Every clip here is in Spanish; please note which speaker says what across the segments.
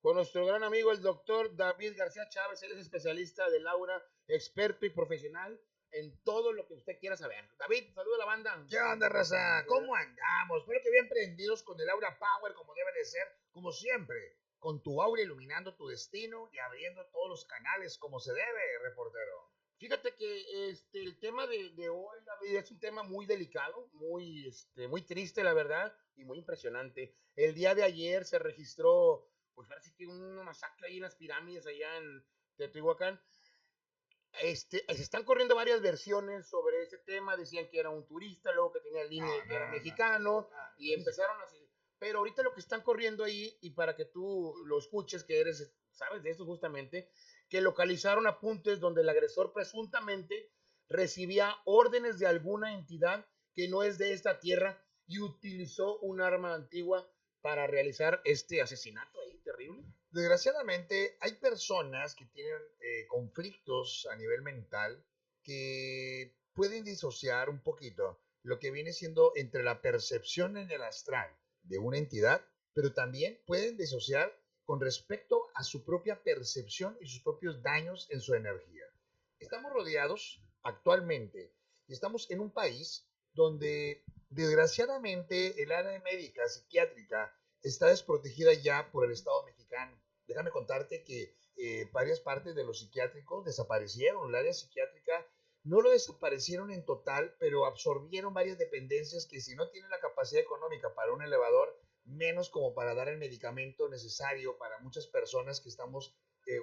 Speaker 1: con nuestro gran amigo el doctor David García Chávez. Él es especialista del aura, experto y profesional en todo lo que usted quiera saber. David, saluda a la banda.
Speaker 2: ¿Qué onda, raza? ¿Cómo andamos? Espero que bien prendidos con el Aura Power como debe de ser, como siempre, con tu aura iluminando tu destino y abriendo todos los canales como se debe, reportero.
Speaker 1: Fíjate que el tema de hoy, David, es un tema muy delicado, muy triste, la verdad, y muy impresionante. El día de ayer se registró, pues ahora sí que una masacre ahí en las pirámides, allá en Teotihuacán. Se están corriendo varias versiones sobre ese tema. Decían que era un turista, luego que tenía el INE, que era mexicano, y empezaron así. Pero ahorita lo que están corriendo ahí, y para que tú lo escuches, que eres, sabes de eso justamente, que localizaron apuntes donde el agresor presuntamente recibía órdenes de alguna entidad que no es de esta tierra y utilizó un arma antigua para realizar este asesinato ahí terrible.
Speaker 2: Desgraciadamente, hay personas que tienen conflictos a nivel mental que pueden disociar un poquito lo que viene siendo entre la percepción en el astral de una entidad, pero también pueden disociar con respecto a su propia percepción y sus propios daños en su energía. Estamos rodeados actualmente y estamos en un país donde desgraciadamente el área médica, psiquiátrica, está desprotegida ya por el Estado mexicano. Déjame contarte que varias partes de los psiquiátricos desaparecieron. El área psiquiátrica no lo desaparecieron en total, pero absorbieron varias dependencias que si no tienen la capacidad económica para un elevador, menos como para dar el medicamento necesario para muchas personas que estamos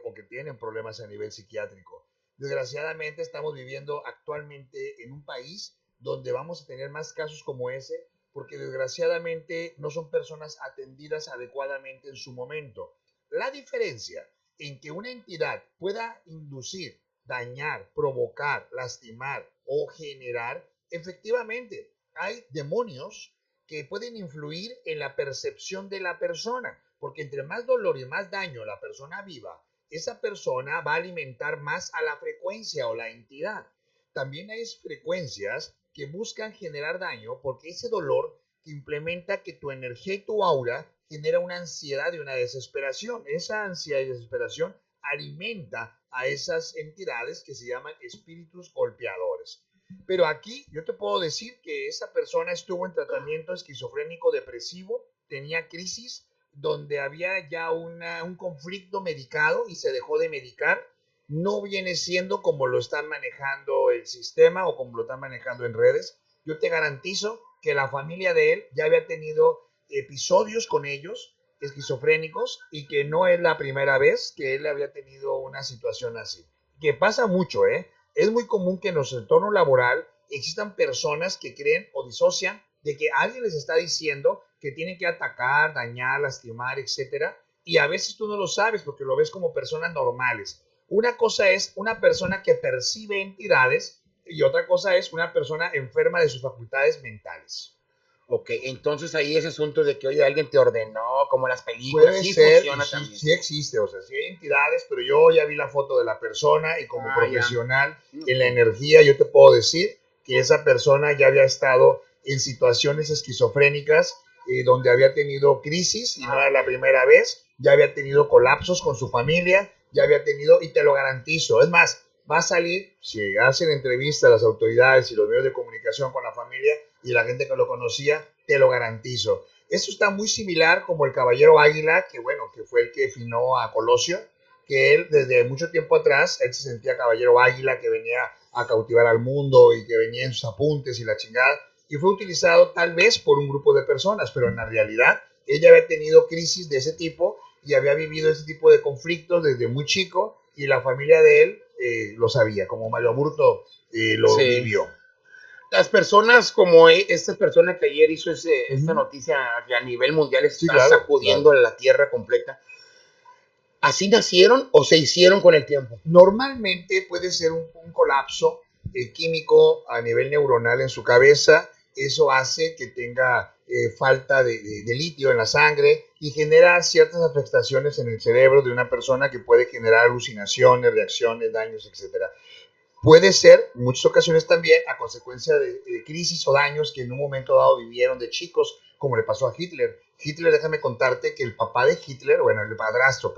Speaker 2: o que tienen problemas a nivel psiquiátrico. Desgraciadamente estamos viviendo actualmente en un país donde vamos a tener más casos como ese, porque desgraciadamente no son personas atendidas adecuadamente en su momento. La diferencia en que una entidad pueda inducir, dañar, provocar, lastimar o generar, efectivamente, hay demonios que pueden influir en la percepción de la persona, porque entre más dolor y más daño la persona viva, esa persona va a alimentar más a la frecuencia o la entidad. También hay frecuencias que buscan generar daño porque ese dolor que implementa que tu energía y tu aura genera una ansiedad y una desesperación. Esa ansiedad y desesperación alimenta a esas entidades que se llaman espíritus golpeadores. Pero aquí yo te puedo decir que esa persona estuvo en tratamiento esquizofrénico depresivo, tenía crisis donde había ya un conflicto medicado y se dejó de medicar. No viene siendo como lo están manejando el sistema o como lo están manejando en redes. Yo te garantizo que la familia de él ya había tenido episodios con ellos esquizofrénicos y que no es la primera vez que él había tenido una situación así. Que pasa mucho, ¿eh? Es muy común que en nuestro entorno laboral existan personas que creen o disocian de que alguien les está diciendo que tienen que atacar, dañar, lastimar, etcétera, y a veces tú no lo sabes porque lo ves como personas normales. Una cosa es una persona que percibe entidades y otra cosa es una persona enferma de sus facultades mentales.
Speaker 1: Ok, entonces ahí ese asunto de que, oye, alguien te ordenó, como las películas,
Speaker 2: Puede
Speaker 1: sí
Speaker 2: ser y
Speaker 1: funciona
Speaker 2: sí,
Speaker 1: también.
Speaker 2: sí existe, o sea, sí hay entidades, pero yo ya vi la foto de la persona y como
Speaker 1: Ya.
Speaker 2: profesional en la
Speaker 1: Ok.
Speaker 2: energía yo te puedo decir que esa persona ya había estado en situaciones esquizofrénicas donde había tenido crisis y no era la primera vez, ya había tenido colapsos con su familia, ya había tenido, y te lo garantizo, es más, va a salir, si hacen entrevista a las autoridades y los medios de comunicación con la familia y la gente que lo conocía, te lo garantizo. Eso está muy similar como el Caballero Águila, que bueno, que fue el que finó a Colosio, que él desde mucho tiempo atrás, él se sentía Caballero Águila, que venía a cautivar al mundo y que venía en sus apuntes y la chingada, y fue utilizado tal vez por un grupo de personas, pero en la realidad ella había tenido crisis de ese tipo y había vivido ese tipo de conflictos desde muy chico y la familia de él lo sabía, como Mario Aburto lo
Speaker 1: Sí.
Speaker 2: vivió.
Speaker 1: Las personas como esta persona que ayer hizo
Speaker 2: Uh
Speaker 1: esta
Speaker 2: -huh.
Speaker 1: noticia que a nivel mundial
Speaker 2: Sí,
Speaker 1: está
Speaker 2: claro,
Speaker 1: sacudiendo
Speaker 2: claro.
Speaker 1: la tierra completa, ¿así nacieron o se hicieron con el tiempo?
Speaker 2: Normalmente puede ser un colapso químico a nivel neuronal en su cabeza. Eso hace que tenga falta de litio en la sangre y genera ciertas afectaciones en el cerebro de una persona que puede generar alucinaciones, reacciones, daños, etcétera. Puede ser, en muchas ocasiones también, a consecuencia de crisis o daños que en un momento dado vivieron de chicos, como le pasó a Hitler. Hitler, déjame contarte que el papá de Hitler, bueno, el padrastro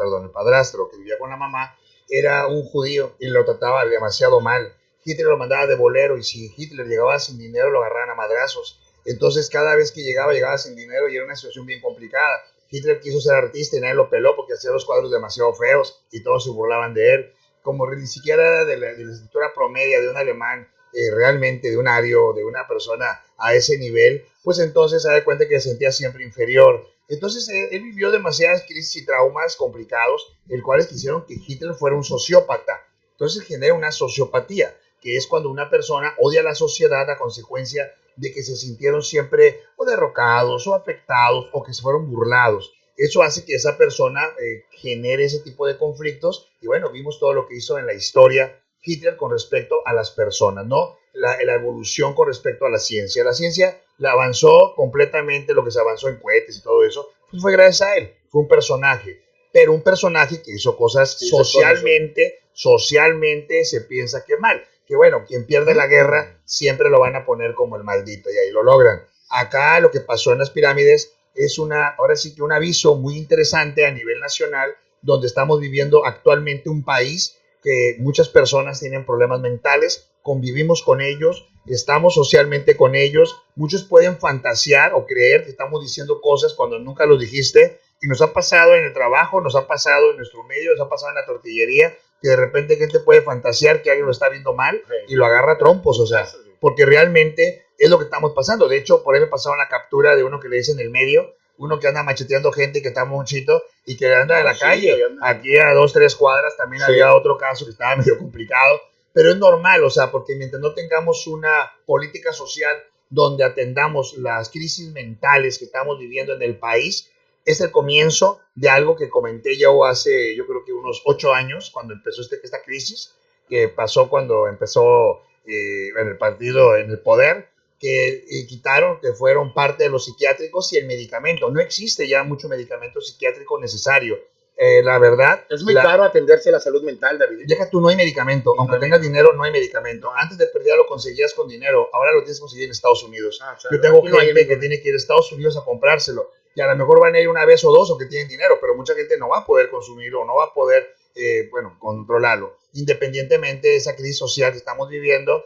Speaker 2: que vivía con la mamá, era un judío y lo trataba demasiado mal. Hitler lo mandaba de bolero y si Hitler llegaba sin dinero lo agarraban a madrazos. Entonces cada vez que llegaba sin dinero y era una situación bien complicada. Hitler quiso ser artista y nadie lo peló porque hacía los cuadros demasiado feos y todos se burlaban de él. Como ni siquiera era de la escritura promedia de un alemán, realmente de un ario, de una persona a ese nivel, pues entonces se da cuenta que se sentía siempre inferior. Entonces él vivió demasiadas crisis y traumas complicados, el cuales quisieron que Hitler fuera un sociópata. Entonces genera una sociopatía, que es cuando una persona odia a la sociedad a consecuencia de que se sintieron siempre o derrocados o afectados o que se fueron burlados. Eso hace que esa persona genere ese tipo de conflictos y bueno, vimos todo lo que hizo en la historia Hitler con respecto a las personas, ¿no? La evolución con respecto a la ciencia. La ciencia la avanzó completamente, lo que se avanzó en cohetes y todo eso, pues fue gracias a él, fue un personaje, pero un personaje que hizo cosas socialmente se piensa que mal, que bueno, quien pierde la guerra siempre lo van a poner como el maldito y ahí lo logran. Acá lo que pasó en las pirámides es ahora sí que un aviso muy interesante a nivel nacional, donde estamos viviendo actualmente un país que muchas personas tienen problemas mentales, convivimos con ellos, estamos socialmente con ellos, muchos pueden fantasear o creer que estamos diciendo cosas cuando nunca lo dijiste, y nos ha pasado en el trabajo, nos ha pasado en nuestro medio, nos ha pasado en la tortillería, que de repente gente puede fantasear que alguien lo está viendo mal y lo agarra a trompos, o sea, porque realmente es lo que estamos pasando. De hecho, por ahí me pasaron la captura de uno que le dicen el medio, uno que anda macheteando gente que está monchito y que anda en la calle. Aquí a 2-3 cuadras también había otro caso que estaba medio complicado, pero es normal, o sea, porque mientras no tengamos una política social donde atendamos las crisis mentales que estamos viviendo en el país, es el comienzo de algo que comenté yo hace, yo creo que unos 8 años, cuando empezó esta crisis, que pasó cuando empezó en el partido en el poder, que quitaron, que fueron parte de los psiquiátricos y el medicamento. No existe ya mucho medicamento psiquiátrico necesario. La verdad...
Speaker 1: Es muy caro atenderse la salud mental, David.
Speaker 2: Deja tú, no hay medicamento. Aunque tengas dinero, no hay medicamento. Antes de perder lo conseguías con dinero. Ahora lo tienes que conseguir en Estados Unidos. Yo tengo gente que tiene que ir a Estados Unidos a comprárselo. Y a lo mejor van a ir una vez o dos o que tienen dinero, pero mucha gente no va a poder consumirlo, no va a poder, controlarlo. Independientemente de esa crisis social que estamos viviendo,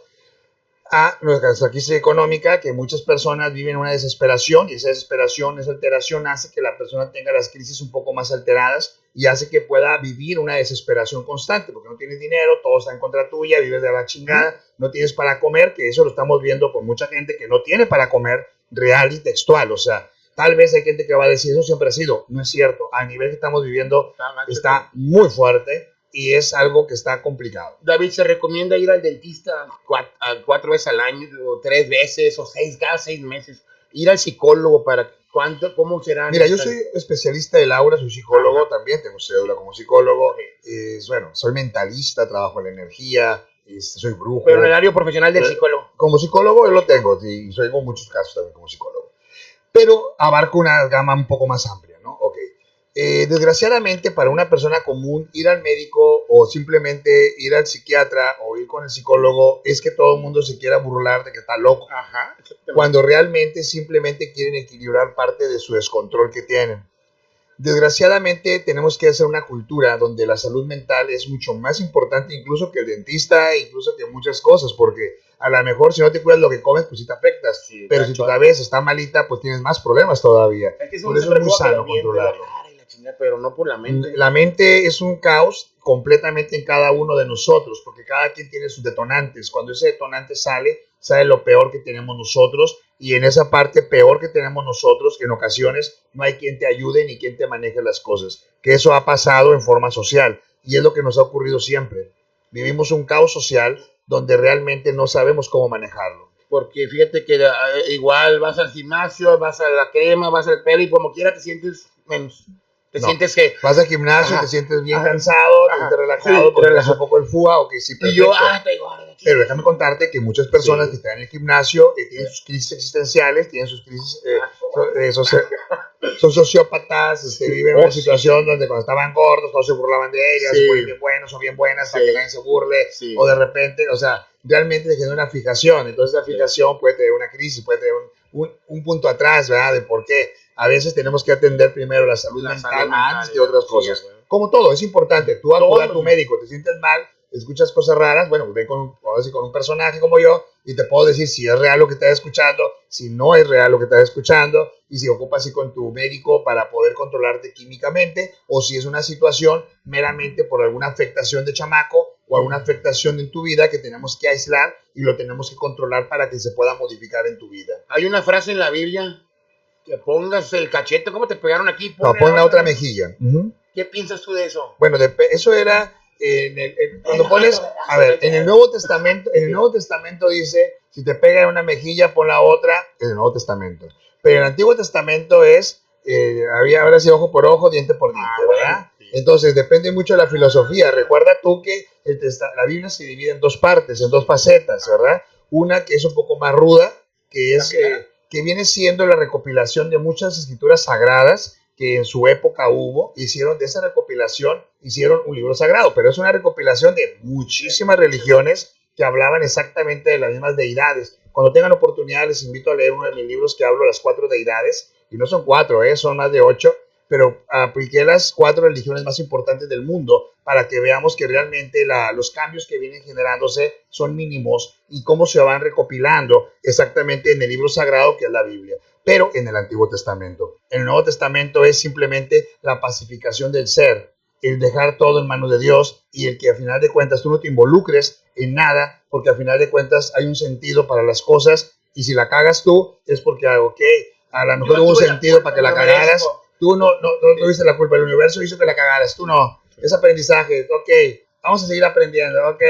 Speaker 2: a nuestra crisis económica, que muchas personas viven una desesperación y esa desesperación, esa alteración hace que la persona tenga las crisis un poco más alteradas y hace que pueda vivir una desesperación constante porque no tienes dinero, todo está en contra tuya, vives de la chingada, no tienes para comer, que eso lo estamos viendo con mucha gente que no tiene para comer real y textual, o sea, tal vez hay gente que va a decir eso siempre ha sido, no es cierto, al nivel que estamos viviendo está muy fuerte y es algo que está complicado.
Speaker 1: David, se recomienda ir al dentista 4 veces al año, o 3 veces, o 6 cada 6 meses. Ir al psicólogo para cómo será.
Speaker 2: Mira, yo soy especialista del aura, soy psicólogo también, tengo cédula como psicólogo. Soy mentalista, trabajo en la energía, soy brujo.
Speaker 1: Pero en el área profesional del psicólogo.
Speaker 2: Como psicólogo yo lo tengo, y tengo muchos casos también como psicólogo. Pero abarco una gama un poco más amplia, ¿no? Ok. Desgraciadamente para una persona común ir al médico o simplemente ir al psiquiatra o ir con el psicólogo es que todo el mundo se quiera burlar de que está loco.
Speaker 1: Ajá,
Speaker 2: cuando realmente simplemente quieren equilibrar parte de su descontrol que tienen. Desgraciadamente tenemos que hacer una cultura donde la salud mental es mucho más importante incluso que el dentista, incluso que muchas cosas, porque a lo mejor si no te cuidas lo que comes, pues sí te afectas, pero si tu cabeza está malita, pues tienes más problemas todavía. Por eso es muy sano controlarlo.
Speaker 1: Pero no por la mente.
Speaker 2: La mente es un caos completamente en cada uno de nosotros, porque cada quien tiene sus detonantes. Cuando ese detonante sale lo peor que tenemos nosotros, y en esa parte peor que tenemos nosotros, que en ocasiones no hay quien te ayude ni quien te maneje las cosas. Que eso ha pasado en forma social, y es lo que nos ha ocurrido siempre. Vivimos un caos social donde realmente no sabemos cómo manejarlo.
Speaker 1: Porque fíjate que igual vas al gimnasio, vas a la crema, vas al pelo y como quiera te sientes menos. Te sientes que...
Speaker 2: Vas al gimnasio, te sientes bien cansado, te sientes relajado, porque relajas un poco el fuga, ok, sí, perfecto.
Speaker 1: Y yo, te gordo.
Speaker 2: Pero déjame contarte que muchas personas que están en el gimnasio tienen sus crisis existenciales, tienen sus crisis, son sociópatas, viven una situación donde cuando estaban gordos todos se burlaban de ellas, se ponen bien buenos o bien buenas para que nadie se burle, o de repente, o sea, realmente te genera una fijación. Entonces la fijación puede tener una crisis, puede tener un punto atrás, ¿verdad? De por qué. A veces tenemos que atender primero la salud mental antes que otras cosas.
Speaker 1: Sí,
Speaker 2: Como todo, es importante. Tú acude a tu
Speaker 1: todo.
Speaker 2: médico, te sientes mal, escuchas cosas raras, bueno, ven con un personaje como yo y te puedo decir si es real lo que estás escuchando, si no es real lo que estás escuchando y si ocupas ir con tu médico para poder controlarte químicamente o si es una situación meramente por alguna afectación de chamaco o alguna afectación en tu vida que tenemos que aislar y lo tenemos que controlar para que se pueda modificar en tu vida.
Speaker 1: Hay una frase en la Biblia que pongas el cachete, ¿cómo te pegaron aquí?
Speaker 2: No, pon la otra mejilla.
Speaker 1: ¿Qué piensas tú de eso?
Speaker 2: Bueno, eso era cuando pones, a ver, en el Nuevo Testamento dice, si te pega en una mejilla, pon la otra, en el Nuevo Testamento. Pero en el Antiguo Testamento es, ahora sí, ojo por ojo, diente por diente, ¿verdad? Entonces, depende mucho de la filosofía. Recuerda tú que la Biblia se divide en dos partes, en dos facetas, ¿verdad? Una que es un poco más ruda, que viene siendo la recopilación de muchas escrituras sagradas que en su época hicieron de esa recopilación, hicieron un libro sagrado, pero es una recopilación de muchísimas religiones que hablaban exactamente de las mismas deidades. Cuando tengan oportunidad les invito a leer uno de mis libros que hablo de las 4 deidades, y no son 4, son más de 8, pero apliqué las 4 religiones más importantes del mundo para que veamos que realmente los cambios que vienen generándose son mínimos y cómo se van recopilando exactamente en el libro sagrado que es la Biblia, pero en el Antiguo Testamento. En el Nuevo Testamento es simplemente la pacificación del ser, el dejar todo en manos de Dios y el que a final de cuentas tú no te involucres en nada, porque a final de cuentas hay un sentido para las cosas y si la cagas tú es porque, ok, a lo mejor hubo un sentido para que la cagaras. Tú no tuviste la culpa, el universo hizo que la cagaras, tú no. Es aprendizaje, ok, vamos a seguir aprendiendo, ok.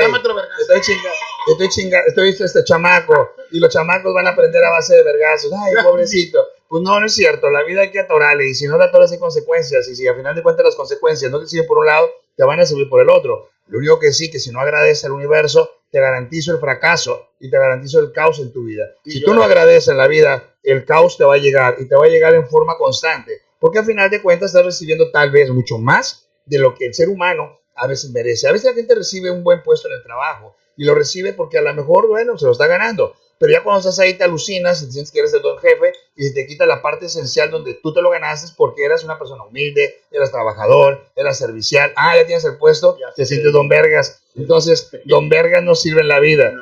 Speaker 2: Estoy este chamaco y los chamacos van a aprender a base de vergazos. Ay, pobrecito. Pues no es cierto, la vida hay que atorarle y si no la atoras hay consecuencias y si al final de cuentas las consecuencias no te sirven por un lado, te van a servir por el otro. Lo único que sí, que si no agradeces al universo, te garantizo el fracaso y te garantizo el caos en tu vida. Si tú no agradeces en la vida, el caos te va a llegar y te va a llegar en forma constante, porque al final de cuentas estás recibiendo tal vez mucho más de lo que el ser humano a veces merece. A veces la gente recibe un buen puesto en el trabajo y lo recibe porque a lo mejor, bueno, se lo está ganando. Pero ya cuando estás ahí te alucinas y te sientes que eres el don jefe y te quita la parte esencial donde tú te lo ganaste porque eras una persona humilde, eras trabajador, eras servicial. Ah, ya tienes el puesto, te sientes don vergas. Entonces, don vergas no sirve en la vida.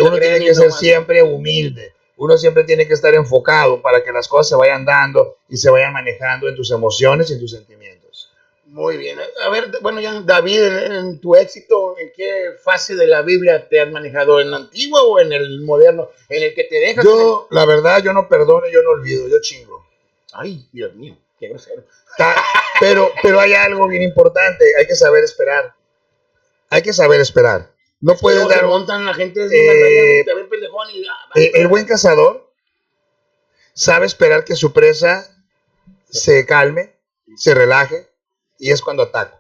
Speaker 2: Uno tiene que ser siempre humilde. Uno siempre tiene que estar enfocado para que las cosas se vayan dando y se vayan manejando en tus emociones y en tus sentimientos.
Speaker 1: Muy bien. A ver, bueno, ya David, en tu éxito, ¿en qué fase de la Biblia te has manejado? ¿En el antiguo o en el moderno? ¿En el que te dejas?
Speaker 2: La verdad, yo no perdono, yo no olvido, yo chingo.
Speaker 1: Ay, Dios mío, qué grosero.
Speaker 2: Pero hay algo bien importante, hay que saber esperar. Hay que saber esperar. No puedes dar.
Speaker 1: Montan la gente, pendejón y,
Speaker 2: el buen cazador sabe esperar que su presa se calme, se relaje, y es cuando ataco.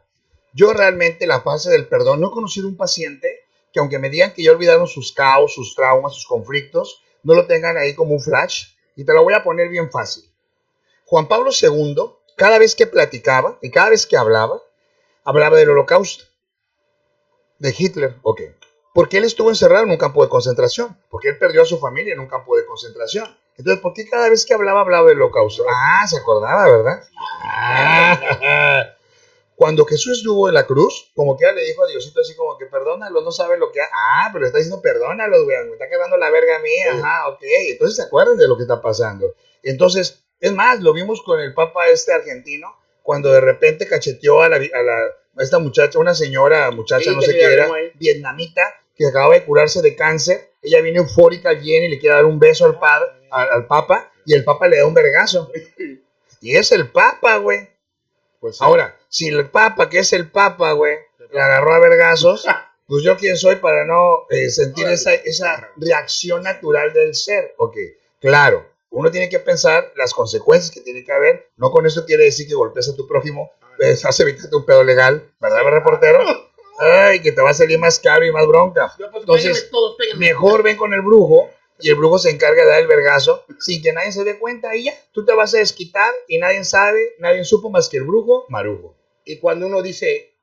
Speaker 2: Yo realmente la fase del perdón, no he conocido un paciente que aunque me digan que ya olvidaron sus caos, sus traumas, sus conflictos, no lo tengan ahí como un flash. Y te lo voy a poner bien fácil. Juan Pablo II, cada vez que platicaba y cada vez que hablaba del holocausto, de Hitler, ok. Porque él estuvo encerrado en un campo de concentración, porque él perdió a su familia en un campo de concentración. Entonces, ¿por qué cada vez que hablaba del holocausto? Ah, se acordaba, ¿verdad? Cuando Jesús estuvo en la cruz, como que le dijo a Diosito así como que perdónalo, no sabe lo que hace. Ah, pero está diciendo perdónalo, güey, me está quedando la verga mía. Sí. Ajá, ok. Entonces se acuerdan de lo que está pasando. Entonces, es más, lo vimos con el papa argentino, cuando de repente cacheteó a esta muchacha, una muchacha, sí, no sé qué era, vietnamita, que acababa de curarse de cáncer. Ella viene eufórica al y le quiere dar un beso al papa, y el papa le da un vergazo. Y es el papa, güey. Pues sí. Ahora, si el papa, que es el papa, güey, le agarró a vergazos, pues yo quién soy para no sentir esa reacción natural del ser. Ok, claro, uno tiene que pensar las consecuencias que tiene que haber. No con eso quiere decir que golpees a tu prójimo, vas a evitarte un pedo legal, ¿verdad, sí, reportero? Ay, que te va a salir más caro y más bronca. Entonces, mejor ven con el brujo y el brujo se encarga de dar el vergazo sin que nadie se dé cuenta y ya, tú te vas a desquitar y nadie supo más que el brujo Marujo.
Speaker 1: Y cuando uno dice,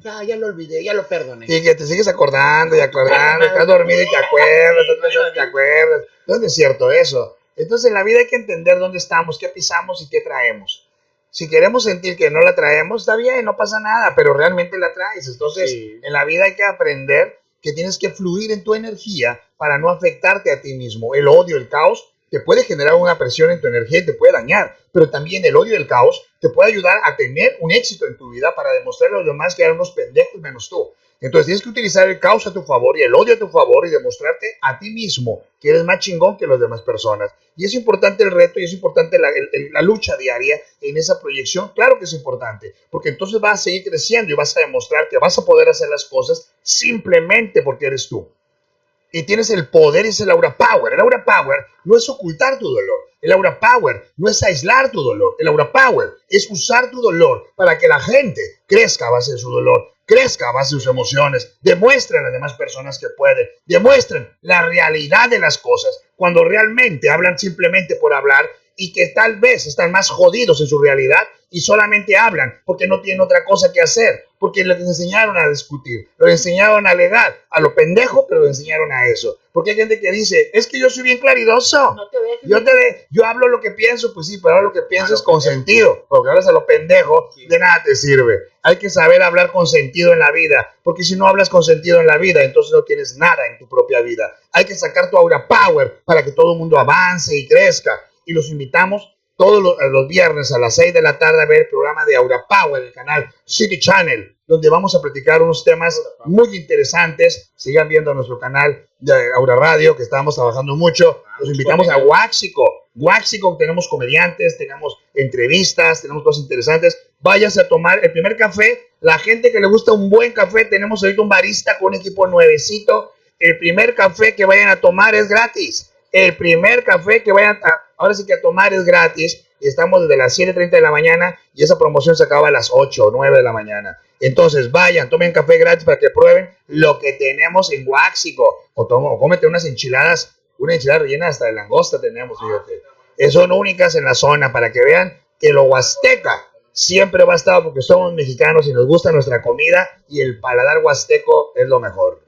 Speaker 1: ya lo olvidé, ya lo perdoné.
Speaker 2: Y que te sigues acordando y acordando, estás dormido y te acuerdas, estás pensando y te acuerdas. ¿Dónde es cierto eso? Entonces en la vida hay que entender dónde estamos, qué pisamos y qué traemos. Si queremos sentir que no la traemos, está bien, no pasa nada, pero realmente la traes. Entonces
Speaker 1: Sí.
Speaker 2: en la vida hay que aprender que tienes que fluir en tu energía para no afectarte a ti mismo. El odio, el caos, te puede generar una presión en tu energía y te puede dañar, pero también el odio y el caos te puede ayudar a tener un éxito en tu vida para demostrarle a los demás que eran unos pendejos menos tú. Entonces tienes que utilizar el caos a tu favor y el odio a tu favor y demostrarte a ti mismo que eres más chingón que las demás personas. Y es importante el reto y es importante la lucha diaria en esa proyección. Claro que es importante, porque entonces vas a seguir creciendo y vas a demostrar que vas a poder hacer las cosas simplemente porque eres tú. Y tienes el poder, es el aura power. El aura power no es ocultar tu dolor. El aura power no es aislar tu dolor. El aura power es usar tu dolor para que la gente crezca a base de su dolor, crezca a base de sus emociones, demuestren a las demás personas que pueden, demuestren la realidad de las cosas, cuando realmente hablan simplemente por hablar y que tal vez están más jodidos en su realidad y solamente hablan porque no tienen otra cosa que hacer, porque les enseñaron a discutir, les enseñaron a alegar, a lo pendejo, pero les enseñaron a eso. Porque hay gente que dice, es que yo soy bien claridoso,
Speaker 1: No te dejes.
Speaker 2: yo hablo lo que pienso, pues sí, pero hablo lo que piensas con sentido, porque hablas a lo pendejo, de nada te sirve. Hay que saber hablar con sentido en la vida, porque si no hablas con sentido en la vida, entonces no tienes nada en tu propia vida. Hay que sacar tu aura power para que todo el mundo avance y crezca. Y los invitamos todos los viernes a las 6 de la tarde a ver el programa de Aura Power, el canal City Channel, donde vamos a platicar unos temas muy interesantes. Sigan viendo nuestro canal de Aura Radio, que estamos trabajando mucho. Los invitamos a Waxico. Waxico, tenemos comediantes, tenemos entrevistas, tenemos cosas interesantes. Váyase a tomar el primer café. La gente que le gusta un buen café, tenemos ahorita un barista con un equipo nuevecito. El primer café que vayan a tomar es gratis. El primer café que vayan ahora sí que a tomar es gratis. Y estamos desde las 7:30 de la mañana y esa promoción se acaba a las 8 o 9 de la mañana. Entonces vayan, tomen café gratis para que prueben lo que tenemos en Waxico. O cómete unas enchiladas, una enchilada rellena hasta de langosta tenemos, fíjate. Son únicas en la zona para que vean que lo huasteca siempre va a estar porque somos mexicanos y nos gusta nuestra comida y el paladar huasteco es lo mejor.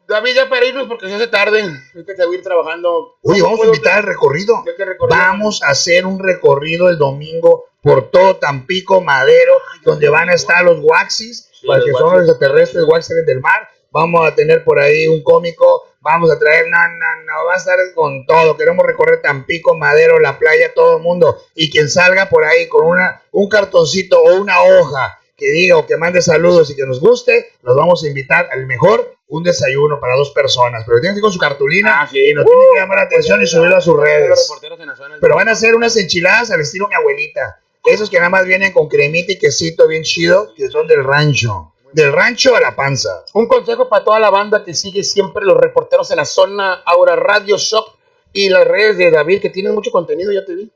Speaker 1: David, ya para irnos porque se hace tarde, hay que seguir trabajando.
Speaker 2: Oye, vamos a invitar al recorrido. Vamos a hacer un recorrido el domingo por todo Tampico, Madero, donde van a estar los Waxis, para que son los extraterrestres Waxis del mar. Vamos a tener por ahí un cómico, vamos a traer, no, va a estar con todo. Queremos recorrer Tampico, Madero, la playa, todo el mundo. Y quien salga por ahí con un cartoncito o una hoja que diga o que mande saludos y que nos guste, los vamos a invitar al mejor un desayuno para 2 personas, pero tienen que ir con su cartulina y nos tienen que llamar la atención y subirlo a sus redes. Pero van a hacer unas enchiladas al estilo mi abuelita, esos que nada más vienen con cremita y quesito bien chido, que son del rancho a la panza.
Speaker 1: Un consejo para toda la banda que sigue siempre los reporteros en la zona, Aura Radio Shop y las redes de David, que tienen mucho contenido, ya te vi.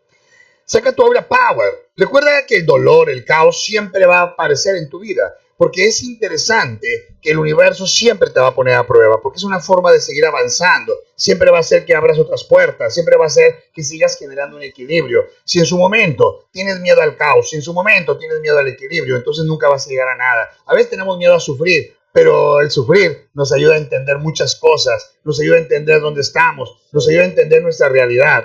Speaker 2: Saca tu aura power. Recuerda que el dolor, el caos siempre va a aparecer en tu vida, porque es interesante que el universo siempre te va a poner a prueba, porque es una forma de seguir avanzando. Siempre va a ser que abras otras puertas, siempre va a ser que sigas generando un equilibrio. Si en su momento tienes miedo al caos, si en su momento tienes miedo al equilibrio, entonces nunca vas a llegar a nada. A veces tenemos miedo a sufrir, pero el sufrir nos ayuda a entender muchas cosas, nos ayuda a entender dónde estamos, nos ayuda a entender nuestra realidad.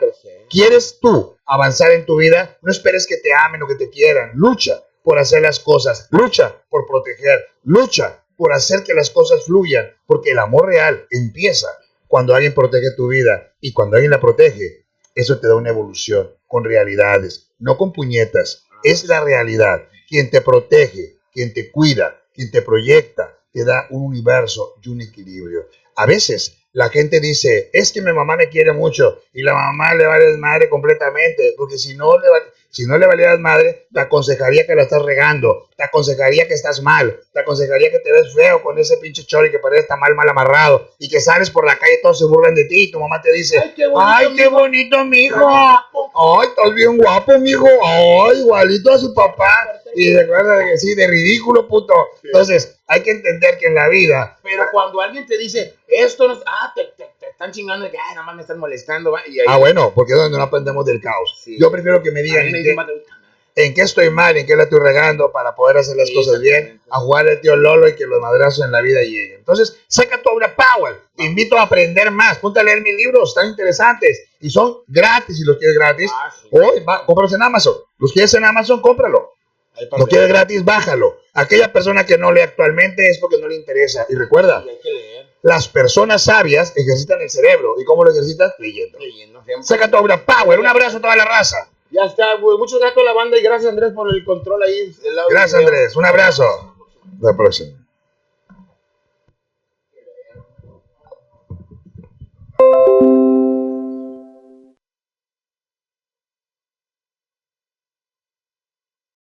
Speaker 2: ¿Quieres tú avanzar en tu vida? No esperes que te amen o que te quieran. Lucha por hacer las cosas, lucha por proteger, lucha por hacer que las cosas fluyan, porque el amor real empieza cuando alguien protege tu vida y cuando alguien la protege, eso te da una evolución con realidades, no con puñetas, es la realidad. Quien te protege, quien te cuida, quien te proyecta, te da un universo y un equilibrio. A veces la gente dice, es que mi mamá me quiere mucho y la mamá le vale madre completamente, porque si no le valieras madre, te aconsejaría que la estás regando, te aconsejaría que estás mal, te aconsejaría que te ves feo con ese pinche chori que parece estar mal amarrado y que sales por la calle y todos se burlan de ti y tu mamá te dice, ¡ay, qué bonito, mijo! ¡Ay, estás bien guapo, mijo! ¡Ay, igualito a su papá! Y recuerda que sí, de ridículo, puto. Entonces, hay que entender que en la vida...
Speaker 1: Pero cuando alguien te dice, esto no es... te están chingando de que, nada más me están molestando. ¿Va? Y ahí,
Speaker 2: bueno, porque es donde no aprendemos del caos. Sí. Yo prefiero que me digan... en qué estoy mal, en qué la estoy regando para poder hacer las cosas bien, a jugar el tío Lolo y que los madrazos en la vida lleguen. Entonces, saca tu Aura Power. Te invito a aprender más. Ponte a leer mis libros, están interesantes y son gratis si los quieres gratis. Hoy, cómpralos en Amazon. Los quieres en Amazon, cómpralo. Lo quieres gratis, bájalo. Aquella persona que no lee actualmente es porque no le interesa. Y recuerda, las personas sabias ejercitan el cerebro. ¿Y cómo lo ejercitan? Leyendo. Saca tu Aura Power. Un abrazo a toda la raza.
Speaker 1: Ya está, pues, muchos gracias a la banda y gracias Andrés por el control ahí.
Speaker 2: Gracias Andrés, un abrazo. Hasta la próxima.